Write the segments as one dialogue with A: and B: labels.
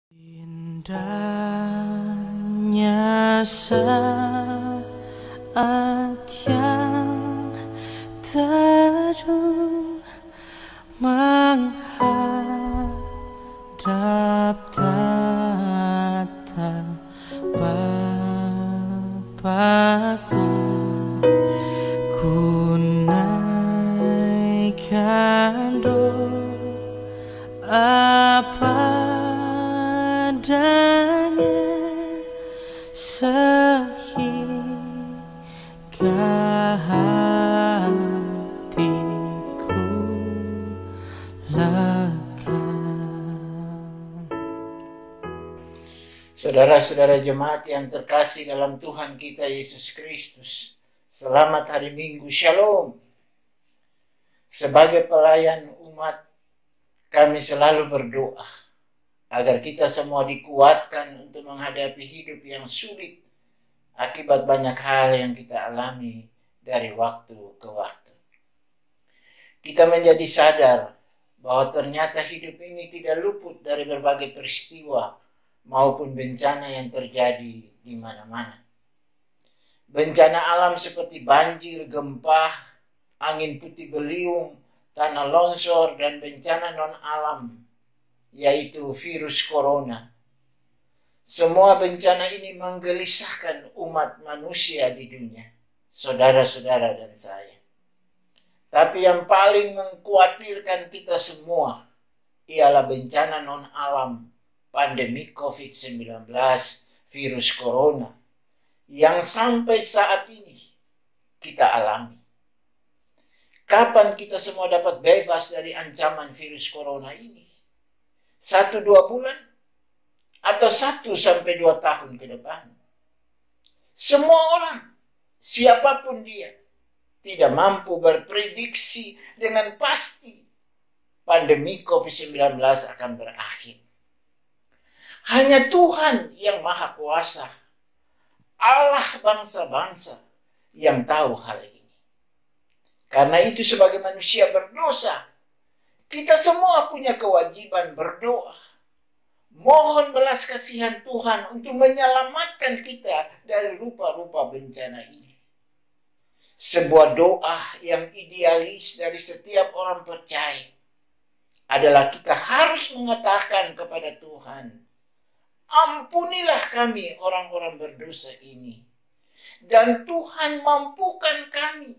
A: Indahnya saat yang teduh menghadap tatap Bapa-Ku, ku naikkan doa padanya sehingga hatiku lega.
B: Saudara-saudara jemaat yang terkasih dalam Tuhan kita Yesus Kristus, selamat hari Minggu, Shalom. Sebagai pelayan umat, kami selalu berdoa agar kita semua dikuatkan untuk menghadapi hidup yang sulit akibat banyak hal yang kita alami dari waktu ke waktu. Kita menjadi sadar bahwa ternyata hidup ini tidak luput dari berbagai peristiwa maupun bencana yang terjadi di mana-mana. Bencana alam seperti banjir, gempa, angin puting beliung, tanah longsor, dan bencana non-alam, yaitu virus corona. Semua bencana ini menggelisahkan umat manusia di dunia, saudara-saudara dan saya. Tapi yang paling mengkhawatirkan kita semua ialah bencana non-alam, pandemi COVID-19, virus corona, yang sampai saat ini kita alami. Kapan kita semua dapat bebas dari ancaman virus corona ini? 1-2 bulan? Atau 1-2 tahun ke depan? Semua orang, siapapun dia, tidak mampu berprediksi dengan pasti pandemi COVID-19 akan berakhir. Hanya Tuhan yang Maha Kuasa, Allah bangsa-bangsa, yang tahu hal ini. Karena itu sebagai manusia berdosa, kita semua punya kewajiban berdoa. Mohon belas kasihan Tuhan untuk menyelamatkan kita dari rupa-rupa bencana ini. Sebuah doa yang idealis dari setiap orang percaya adalah kita harus mengatakan kepada Tuhan, ampunilah kami orang-orang berdosa ini. Dan Tuhan mampukan kami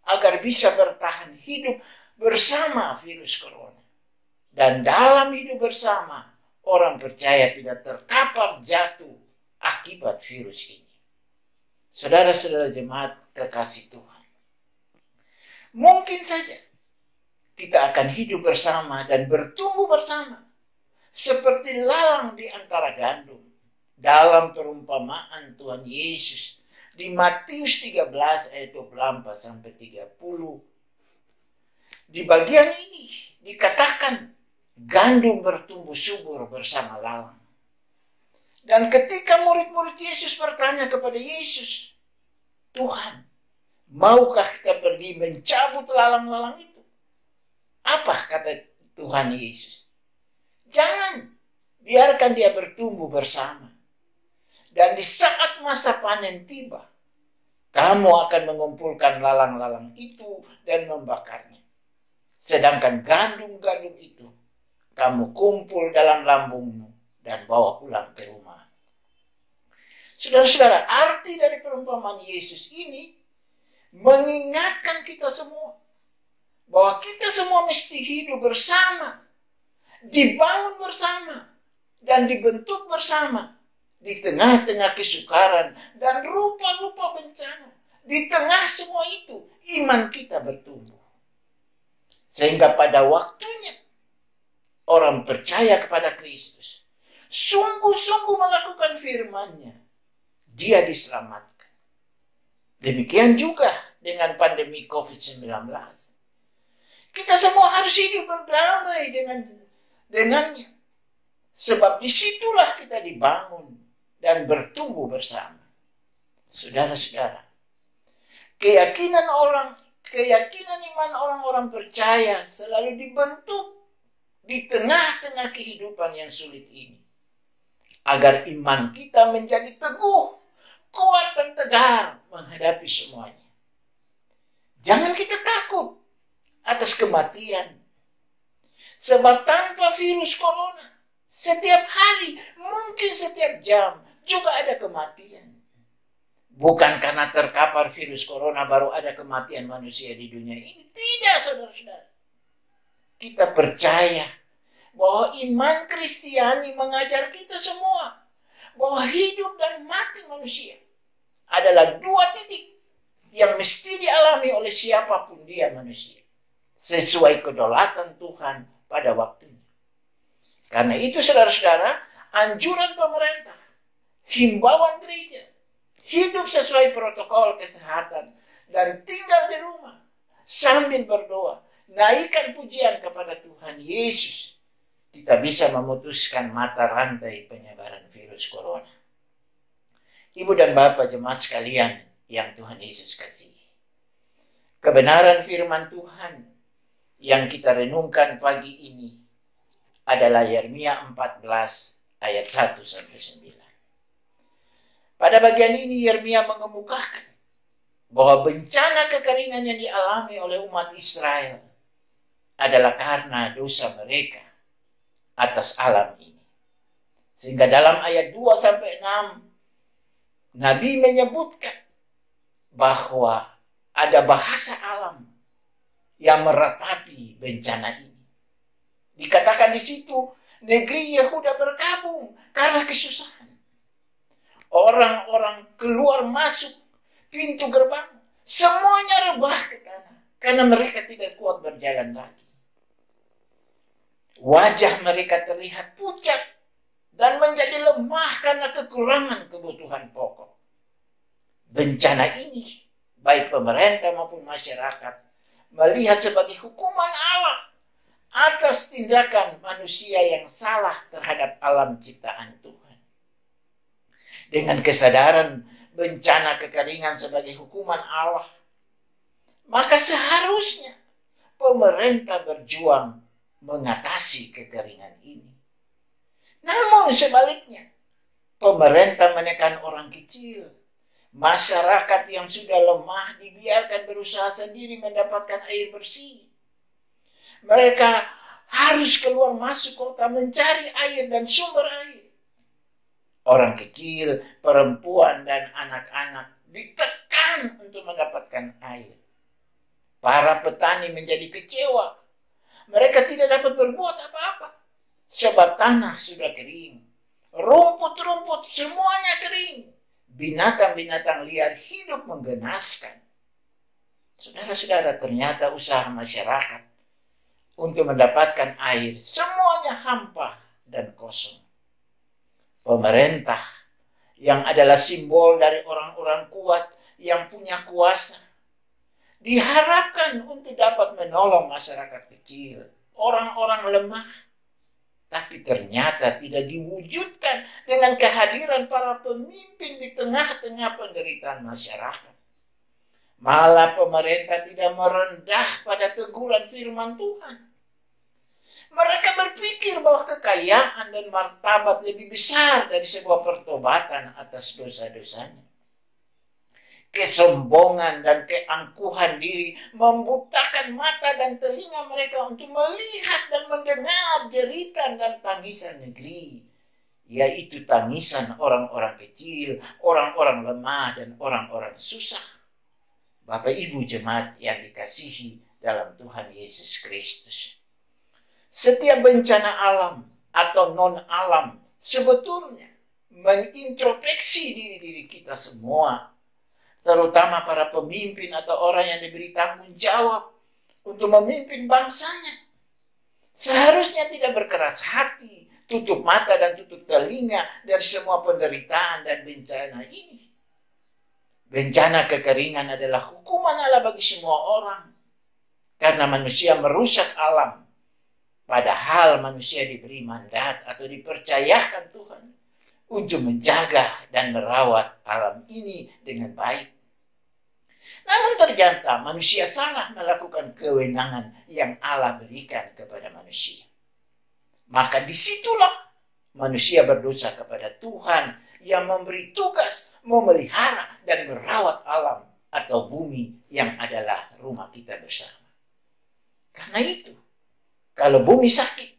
B: agar bisa bertahan hidup bersama virus corona. Dan dalam hidup bersama, orang percaya tidak terkapar jatuh akibat virus ini. Saudara-saudara jemaat kekasih Tuhan, mungkin saja kita akan hidup bersama dan bertumbuh bersama seperti lalang di antara gandum dalam perumpamaan Tuhan Yesus di Matius 13 ayat 24-30. Di bagian ini dikatakan gandum bertumbuh subur bersama lalang. Dan ketika murid-murid Yesus bertanya kepada Yesus, Tuhan, maukah kita pergi mencabut lalang-lalang itu? Apa kata Tuhan Yesus? Jangan, biarkan dia bertumbuh bersama. Dan di saat masa panen tiba, kamu akan mengumpulkan lalang-lalang itu dan membakarnya. Sedangkan gandum-gandum itu, kamu kumpul dalam lambungmu dan bawa pulang ke rumah. Saudara-saudara, arti dari perumpamaan Yesus ini mengingatkan kita semua bahwa kita semua mesti hidup bersama, dibangun bersama, dan dibentuk bersama di tengah-tengah kesukaran dan rupa-rupa bencana. Di tengah semua itu, iman kita bertumbuh. Sehingga pada waktunya, orang percaya kepada Kristus, sungguh-sungguh melakukan firman-Nya, dia diselamatkan. Demikian juga dengan pandemi COVID-19. Kita semua harus hidup berdamai dengannya. Sebab disitulah kita dibangun dan bertumbuh bersama. Saudara-saudara, keyakinan iman orang-orang percaya selalu dibentuk di tengah-tengah kehidupan yang sulit ini. agar iman kita menjadi teguh, kuat dan tegar menghadapi semuanya. Jangan kita takut atas kematian. Sebab tanpa virus corona, setiap hari, mungkin setiap jam, juga ada kematian. Bukan karena terkapar virus corona baru ada kematian manusia di dunia ini. Tidak, saudara-saudara. Kita percaya bahwa iman Kristiani mengajar kita semua bahwa hidup dan mati manusia adalah dua titik yang mesti dialami oleh siapapun dia manusia, sesuai kedaulatan Tuhan pada waktunya. Karena itu saudara-saudara, anjuran pemerintah, himbauan gereja, hidup sesuai protokol kesehatan, dan tinggal di rumah sambil berdoa, naikkan pujian kepada Tuhan Yesus, kita bisa memutuskan mata rantai penyebaran virus corona. Ibu dan Bapak jemaat sekalian yang Tuhan Yesus kasihi, kebenaran firman Tuhan yang kita renungkan pagi ini adalah Yeremia 14 ayat 1-9. Pada bagian ini Yeremia mengemukakan bahwa bencana kekeringan yang dialami oleh umat Israel adalah karena dosa mereka atas alam ini. Sehingga dalam ayat 2-6 Nabi menyebutkan bahwa ada bahasa alam yang meratapi bencana ini. Dikatakan di situ, negeri Yehuda berkabung karena kesusahan. Orang-orang keluar masuk pintu gerbang, semuanya rebah ke tanah karena mereka tidak kuat berjalan lagi. Wajah mereka terlihat pucat dan menjadi lemah karena kekurangan kebutuhan pokok. Bencana ini, baik pemerintah maupun masyarakat, melihat sebagai hukuman Allah atas tindakan manusia yang salah terhadap alam ciptaan Tuhan. Dengan kesadaran bencana kekeringan sebagai hukuman Allah, maka seharusnya pemerintah berjuang mengatasi kekeringan ini. Namun sebaliknya, pemerintah menekan orang kecil, masyarakat yang sudah lemah dibiarkan berusaha sendiri mendapatkan air bersih. Mereka harus keluar masuk kota mencari air dan sumber air. Orang kecil, perempuan, dan anak-anak ditekan untuk mendapatkan air. Para petani menjadi kecewa. Mereka tidak dapat berbuat apa-apa, sebab tanah sudah kering. Rumput-rumput semuanya kering. Binatang-binatang liar hidup menggenaskan. Saudara-saudara, ternyata usaha masyarakat untuk mendapatkan air semuanya hampa dan kosong. Pemerintah yang adalah simbol dari orang-orang kuat yang punya kuasa diharapkan untuk dapat menolong masyarakat kecil, orang-orang lemah. Tapi ternyata tidak diwujudkan dengan kehadiran para pemimpin di tengah-tengah penderitaan masyarakat. Malah pemerintah tidak merendah pada teguran firman Tuhan. Mereka berpikir bahwa kekayaan dan martabat lebih besar dari sebuah pertobatan atas dosa-dosanya. Kesombongan dan keangkuhan diri membutakan mata dan telinga mereka untuk melihat dan mendengar jeritan dan tangisan negeri, yaitu tangisan orang-orang kecil, orang-orang lemah, dan orang-orang susah. Bapak Ibu jemaat yang dikasihi dalam Tuhan Yesus Kristus, setiap bencana alam atau non-alam sebetulnya mengintrospeksi diri-diri kita semua, terutama para pemimpin atau orang yang diberi tanggung jawab untuk memimpin bangsanya. Seharusnya tidak berkeras hati, tutup mata dan tutup telinga dari semua penderitaan dan bencana ini. Bencana kekeringan adalah hukuman Allah bagi semua orang, karena manusia merusak alam, padahal manusia diberi mandat atau dipercayakan Tuhan untuk menjaga dan merawat alam ini dengan baik. Namun ternyata manusia salah melakukan kewenangan yang Allah berikan kepada manusia. Maka disitulah manusia berdosa kepada Tuhan yang memberi tugas memelihara dan merawat alam atau bumi yang adalah rumah kita bersama. Karena itu, kalau bumi sakit,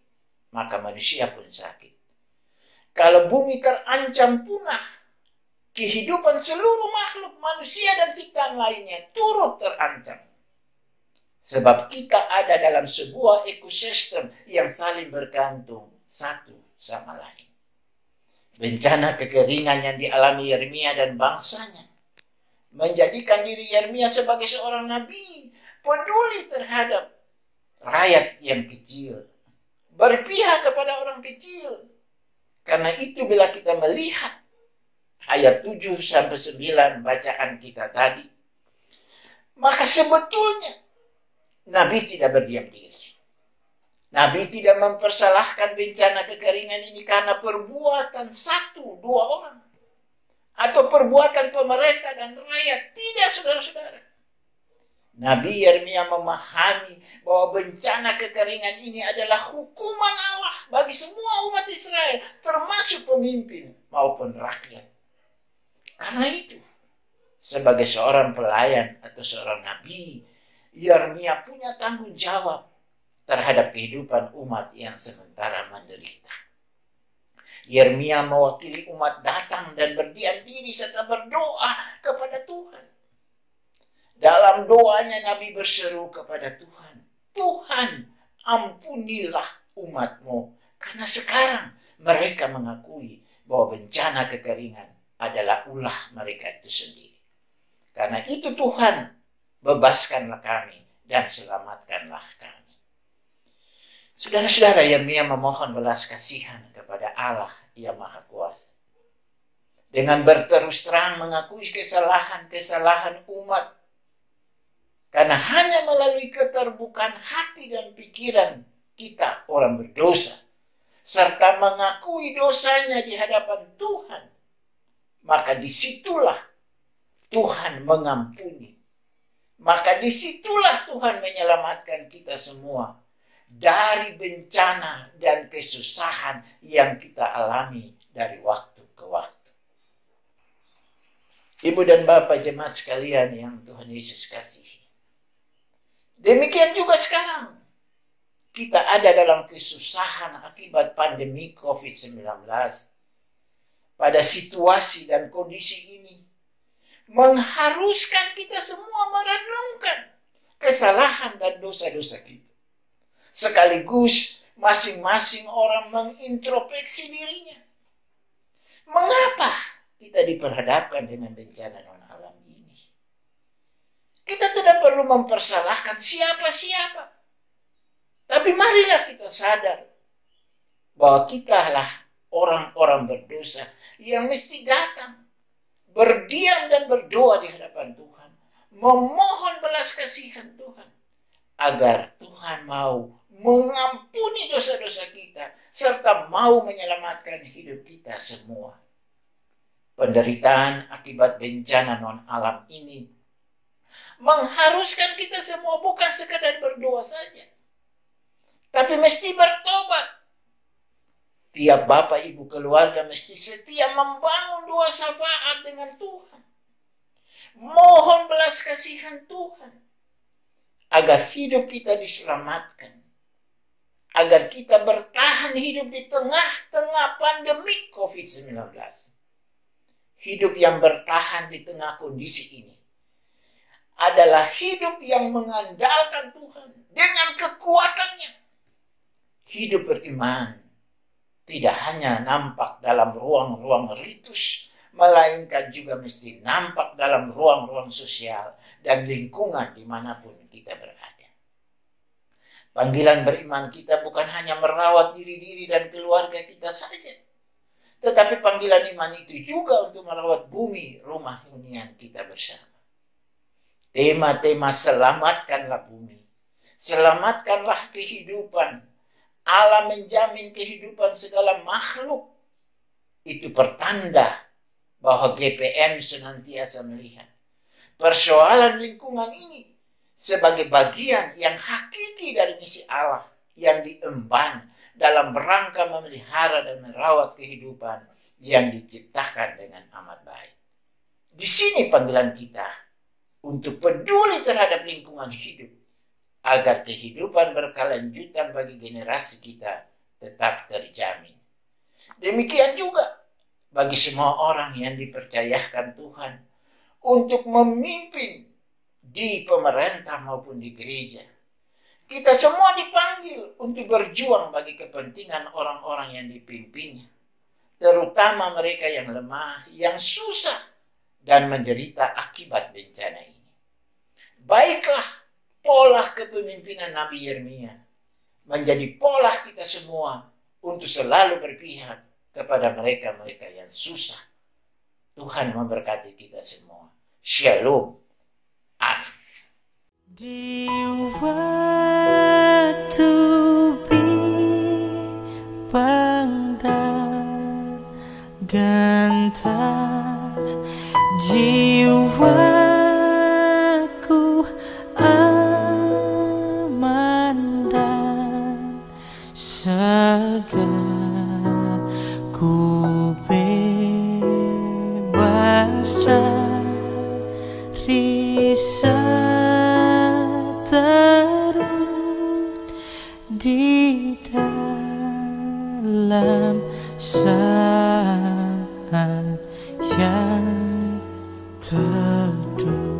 B: maka manusia pun sakit. Kalau bumi terancam punah, kehidupan seluruh makhluk manusia dan ciptaan lainnya turut terancam. Sebab kita ada dalam sebuah ekosistem yang saling bergantung satu sama lain. Bencana kekeringan yang dialami Yeremia dan bangsanya menjadikan diri Yeremia sebagai seorang nabi peduli terhadap rakyat yang kecil, berpihak kepada orang kecil. Karena itu bila kita melihat ayat 7-9 bacaan kita tadi, maka sebetulnya Nabi tidak berdiam diri. Nabi tidak mempersalahkan bencana kekeringan ini karena perbuatan 1-2 orang. Atau perbuatan pemerintah dan rakyat. Tidak, saudara-saudara. Nabi Yeremia memahami bahwa bencana kekeringan ini adalah hukuman Allah bagi semua umat Israel, termasuk pemimpin maupun rakyat. Karena itu, sebagai seorang pelayan atau seorang nabi, Yeremia punya tanggung jawab terhadap kehidupan umat yang sementara menderita. Yeremia mewakili umat datang dan berdiam diri serta berdoa kepada Tuhan. Dalam doanya Nabi berseru kepada Tuhan, Tuhan, ampunilah umatmu, karena sekarang mereka mengakui bahwa bencana kekeringan adalah ulah mereka itu sendiri. Karena itu Tuhan, bebaskanlah kami dan selamatkanlah kami. Saudara-saudara, Yeremia memohon belas kasihan kepada Allah yang Maha Kuasa. Dengan berterus terang mengakui kesalahan-kesalahan umat. Karena hanya melalui keterbukaan hati dan pikiran kita orang berdosa, serta mengakui dosanya di hadapan Tuhan, maka disitulah Tuhan mengampuni. Maka disitulah Tuhan menyelamatkan kita semua dari bencana dan kesusahan yang kita alami dari waktu ke waktu. Ibu dan Bapak jemaat sekalian yang Tuhan Yesus kasihi. Demikian juga sekarang. Kita ada dalam kesusahan akibat pandemi COVID-19. Pada situasi dan kondisi ini, mengharuskan kita semua merenungkan kesalahan dan dosa-dosa kita. Sekaligus masing-masing orang mengintrospeksi dirinya. Mengapa kita diperhadapkan dengan bencana non-alam ini? Kita tidak perlu mempersalahkan siapa-siapa. Tapi marilah kita sadar bahwa kitalah orang-orang berdosa yang mesti datang, berdiam dan berdoa di hadapan Tuhan, memohon belas kasihan Tuhan, agar Tuhan mau mengampuni dosa-dosa kita, serta mau menyelamatkan hidup kita semua. Penderitaan akibat bencana non-alam ini mengharuskan kita semua bukan sekadar berdoa saja, tapi mesti bertobat. Tiap bapak ibu keluarga mesti setia membangun doa syafaat dengan Tuhan. Mohon belas kasihan Tuhan agar hidup kita diselamatkan. Agar kita bertahan hidup di tengah-tengah pandemi COVID-19. Hidup yang bertahan di tengah kondisi ini adalah hidup yang mengandalkan Tuhan dengan kekuatannya. Hidup beriman tidak hanya nampak dalam ruang-ruang ritus, melainkan juga mesti nampak dalam ruang-ruang sosial dan lingkungan dimanapun kita berada. Panggilan beriman kita bukan hanya merawat diri-diri dan keluarga kita saja, tetapi panggilan iman itu juga untuk merawat bumi, rumah hunian kita bersama. Tema-tema selamatkanlah bumi, selamatkanlah kehidupan, Allah menjamin kehidupan segala makhluk. Itu pertanda bahwa GPM senantiasa melihat persoalan lingkungan ini sebagai bagian yang hakiki dari misi Allah yang diemban dalam rangka memelihara dan merawat kehidupan yang diciptakan dengan amat baik. Di sini panggilan kita untuk peduli terhadap lingkungan hidup, agar kehidupan berkelanjutan bagi generasi kita tetap terjamin. Demikian juga bagi semua orang yang dipercayakan Tuhan untuk memimpin di pemerintah maupun di gereja. Kita semua dipanggil untuk berjuang bagi kepentingan orang-orang yang dipimpinnya, terutama mereka yang lemah, yang susah, dan menderita akibat bencana ini. Baiklah pola kepemimpinan Nabi Yeremia menjadi pola kita semua untuk selalu berpihak kepada mereka-mereka yang susah. Tuhan memberkati kita semua. Shalom. Amin.
A: Di waktu bimbang dan gentar, jiwaku aman dan segar, ku bebas dari di dalam saat yang teduh.